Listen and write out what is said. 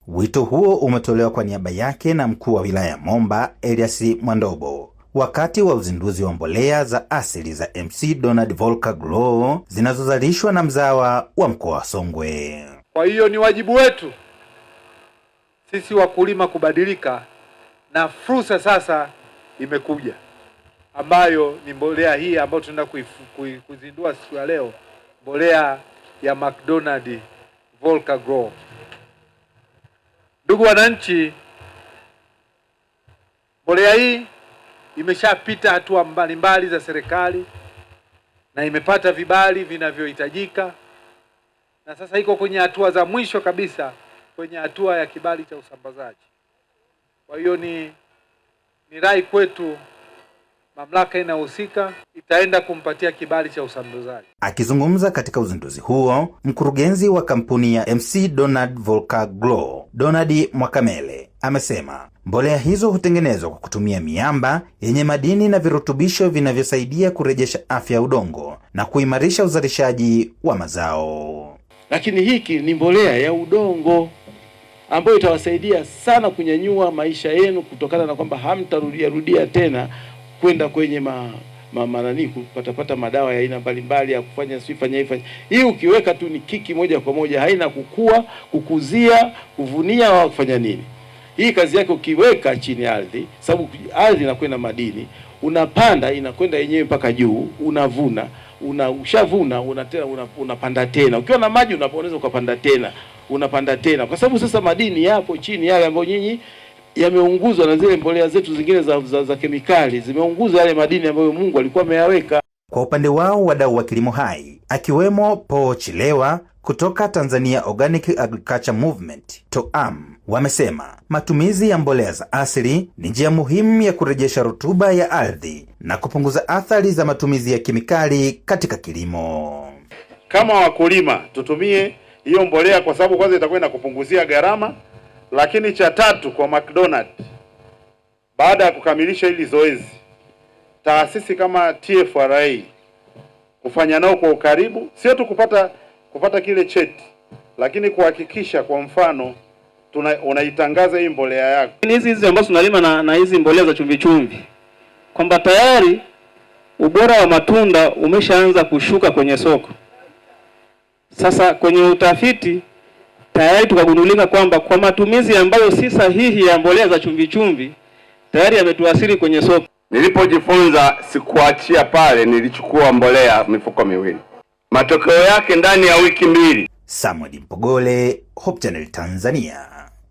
Wito huo umetolewa kwa niaba yake na mkuu wa wilaya ya Momba Elias Mwandobo wakati wa uzinduzi wa mbolea za asili za MC Donald Volker Grow zinazozalishwa na mzawa wa mkoa wa Songwe. Kwa hiyo ni wajibu wetu sisi wakulima kubadilika, na fursa sasa imekuja ambayo ni mbolea hii ambayo tunaenda kuzindua siku ya leo, mbolea ya McDonald Volker Grow. Ndugu wananchi, mbolea hii imeshapita hatua mbalimbali za serikali na imepata vibali vinavyohitajika, na sasa iko kwenye hatua za mwisho kabisa, kwenye hatua ya kibali cha usambazaji. Kwa hiyo ni rai kwetu, mamlaka inayohusika itaenda kumpatia kibali cha usambazaji. Akizungumza katika uzinduzi huo, mkurugenzi wa kampuni ya MC Donald Volker Grow, Donald Mwakamele, amesema mbolea hizo hutengenezwa kwa kutumia miamba yenye madini na virutubisho vinavyosaidia kurejesha afya ya udongo na kuimarisha uzalishaji wa mazao. Lakini hiki ni mbolea ya udongo ambayo itawasaidia sana kunyanyua maisha yenu, kutokana na kwamba hamtarudia tena kwenda kwenye kupata madawa ya aina mbalimbali ya kufanya sifanya hivi. Hii ukiweka tu ni kiki moja kwa moja, haina kukuzia, kuvunia au kufanya nini. Hii kazi yake ukiweka chini ardhi, sababu ardhi inakwenda madini, unapanda inakwenda yenyewe mpaka juu, unavuna, ushavuna unapanda tena. Ukiwa na maji unaweza ukapanda tena, unapanda tena, kwa sababu sasa madini yapo chini, yale ambayo nyinyi yameunguzwa na zile mbolea zetu zingine za kemikali, zimeunguza yale madini ambayo Mungu alikuwa ameyaweka. Kwa upande wao, wadau wa kilimo hai akiwemo Paul Chilewa kutoka Tanzania Organic Agriculture Movement TOAM wamesema matumizi ya mbolea za asili ni njia muhimu ya kurejesha rutuba ya ardhi na kupunguza athari za matumizi ya kemikali katika kilimo. Kama wakulima tutumie hiyo mbolea, kwa sababu kwanza itakuwa inakupunguzia gharama, lakini cha tatu, kwa McDonald, baada ya kukamilisha hili zoezi, taasisi kama TFRA kufanya nao kwa ukaribu, sio tu kupata kile cheti, lakini kuhakikisha kwa mfano unaitangaza hii mbolea yako. Hizi ambazo tunalima na hizi mbolea za chumvi chumvi, kwamba tayari ubora wa matunda umeshaanza kushuka kwenye soko. Sasa kwenye utafiti tayari tukagundulika kwamba kwa matumizi ambayo si sahihi ya mbolea za chumvi chumvi tayari yametuathiri kwenye soko. Nilipojifunza sikuachia pale, nilichukua mbolea mifuko 2. Matokeo yake ndani ya wiki 2. Samuel Mpogole, Hope Channel Tanzania.